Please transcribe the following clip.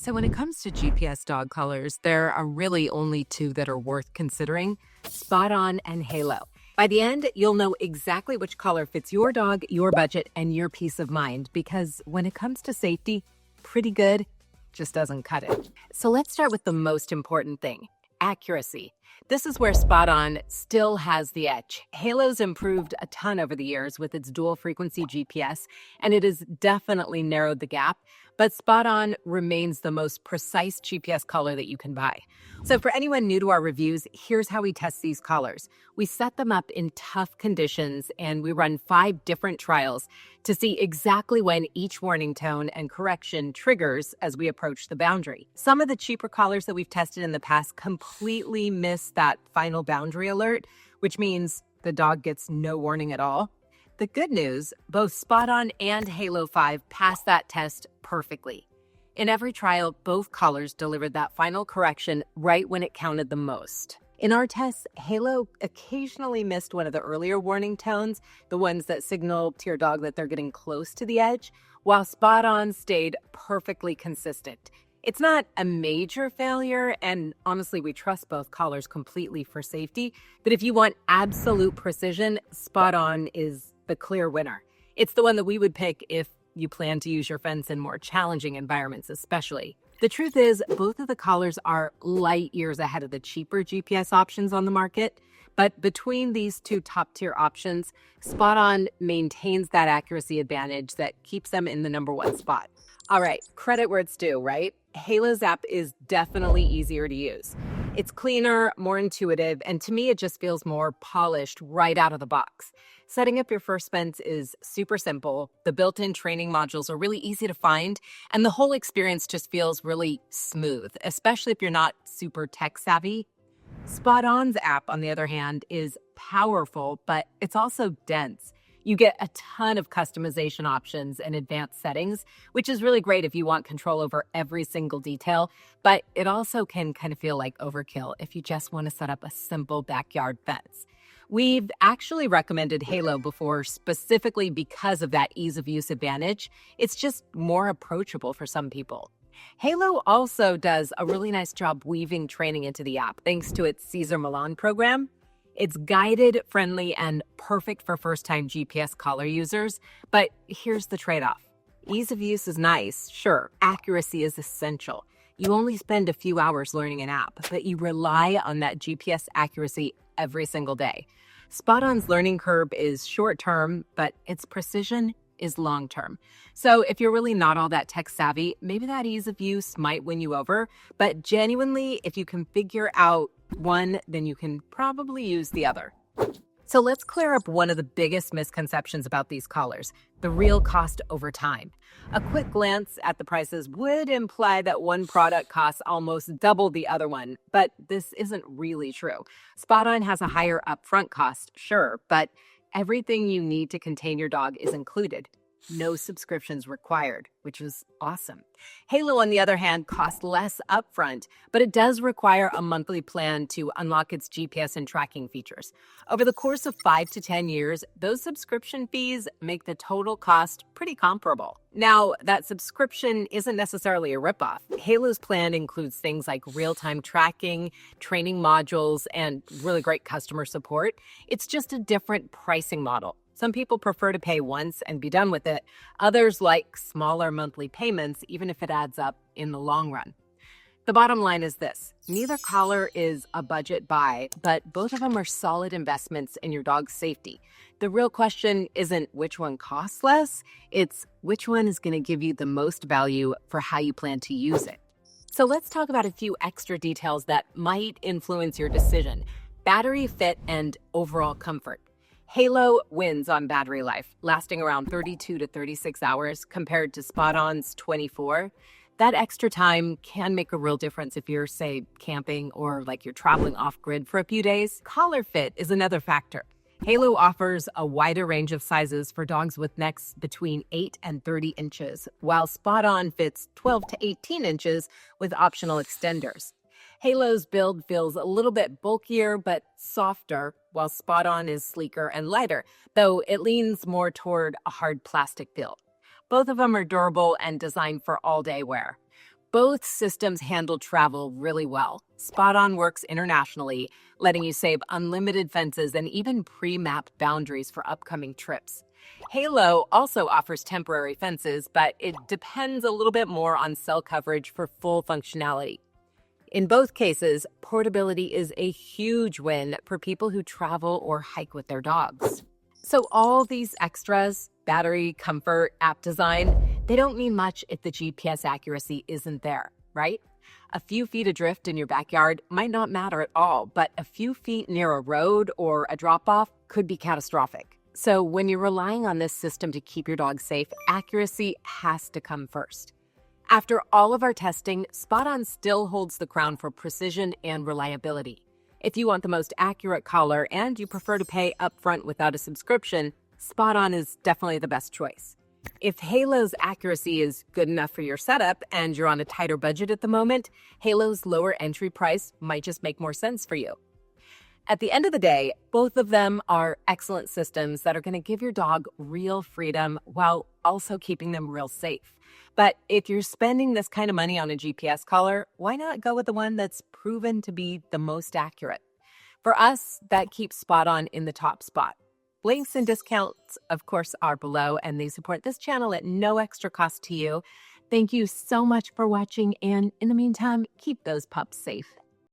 So when it comes to GPS dog colors, there are really only two that are worth considering: SpotOn and Halo. By the end, you'll know exactly which color fits your dog, your budget, and your peace of mind, because when it comes to safety, pretty good just doesn't cut it. So let's start with the most important thing: accuracy. This is where SpotOn still has the edge. Halo's improved a ton over the years with its dual frequency GPS, and it has definitely narrowed the gap, but SpotOn remains the most precise GPS color that you can buy. So for anyone new to our reviews, here's how we test these collars. We set them up in tough conditions, and we run 5 different trials to see exactly when each warning tone and correction triggers as we approach the boundary. Some of the cheaper collars that we've tested in the past completely miss that final boundary alert, which means the dog gets no warning at all. The good news, both SpotOn and Halo 5 passed that test perfectly. In every trial, both collars delivered that final correction right when it counted the most. In our tests, Halo occasionally missed one of the earlier warning tones, the ones that signal to your dog that they're getting close to the edge, while SpotOn stayed perfectly consistent. It's not a major failure, and honestly, we trust both collars completely for safety, but if you want absolute precision, SpotOn is the clear winner. It's the one that we would pick if you plan to use your fence in more challenging environments especially. The truth is, both of the collars are light years ahead of the cheaper GPS options on the market, but between these two top-tier options, SpotOn maintains that accuracy advantage that keeps them in the #1 spot. All right, credit where it's due, right? Halo's app is definitely easier to use. It's cleaner, more intuitive, and to me, it just feels more polished right out of the box. Setting up your first fence is super simple. The built-in training modules are really easy to find, and the whole experience just feels really smooth, especially if you're not super tech savvy. SpotOn's app, on the other hand, is powerful, but it's also dense. You get a ton of customization options and advanced settings, which is really great if you want control over every single detail, but it also can kind of feel like overkill if you just want to set up a simple backyard fence. We've actually recommended Halo before specifically because of that ease of use advantage. It's just more approachable for some people. Halo also does a really nice job weaving training into the app thanks to its Cesar Millan program. It's guided, friendly, and perfect for first-time GPS collar users, but here's the trade-off. Ease of use is nice, sure. Accuracy is essential. You only spend a few hours learning an app, but you rely on that GPS accuracy every single day. SpotOn's learning curve is short-term, but its precision is long-term. So if you're really not all that tech-savvy, maybe that ease of use might win you over, but genuinely, if you can figure out one, then you can probably use the other. So let's clear up one of the biggest misconceptions about these collars: the real cost over time. A quick glance at the prices would imply that one product costs almost double the other one, but this isn't really true. SpotOn has a higher upfront cost, sure, but everything you need to contain your dog is included. No subscriptions required, which is awesome. Halo, on the other hand, costs less upfront, but it does require a monthly plan to unlock its GPS and tracking features. Over the course of 5 to 10 years, those subscription fees make the total cost pretty comparable. Now, that subscription isn't necessarily a ripoff. Halo's plan includes things like real-time tracking, training modules, and really great customer support. It's just a different pricing model. Some people prefer to pay once and be done with it. Others like smaller monthly payments, even if it adds up in the long run. The bottom line is this: neither collar is a budget buy, but both of them are solid investments in your dog's safety. The real question isn't which one costs less, it's which one is going to give you the most value for how you plan to use it. So let's talk about a few extra details that might influence your decision: battery fit and overall comfort. Halo wins on battery life, lasting around 32 to 36 hours compared to SpotOn's 24. That extra time can make a real difference if you're, say, camping or like you're traveling off-grid for a few days. Collar fit is another factor. Halo offers a wider range of sizes for dogs with necks between 8 and 30 inches, while SpotOn fits 12 to 18 inches with optional extenders. Halo's build feels a little bit bulkier but softer, while SpotOn is sleeker and lighter, though it leans more toward a hard plastic build. Both of them are durable and designed for all-day wear. Both systems handle travel really well. SpotOn works internationally, letting you save unlimited fences and even pre-mapped boundaries for upcoming trips. Halo also offers temporary fences, but it depends a little bit more on cell coverage for full functionality. In both cases, portability is a huge win for people who travel or hike with their dogs. So all these extras, battery, comfort, app design, they don't mean much if the GPS accuracy isn't there, right? A few feet adrift in your backyard might not matter at all, but a few feet near a road or a drop-off could be catastrophic. So when you're relying on this system to keep your dog safe, accuracy has to come first. After all of our testing, SpotOn still holds the crown for precision and reliability. If you want the most accurate collar and you prefer to pay upfront without a subscription, SpotOn is definitely the best choice. If Halo's accuracy is good enough for your setup and you're on a tighter budget at the moment, Halo's lower entry price might just make more sense for you. At the end of the day, both of them are excellent systems that are going to give your dog real freedom while also keeping them real safe. But if you're spending this kind of money on a GPS collar, why not go with the one that's proven to be the most accurate? For us, that keeps SpotOn in the top spot. Links and discounts, of course, are below, and they support this channel at no extra cost to you. Thank you so much for watching, and in the meantime, keep those pups safe.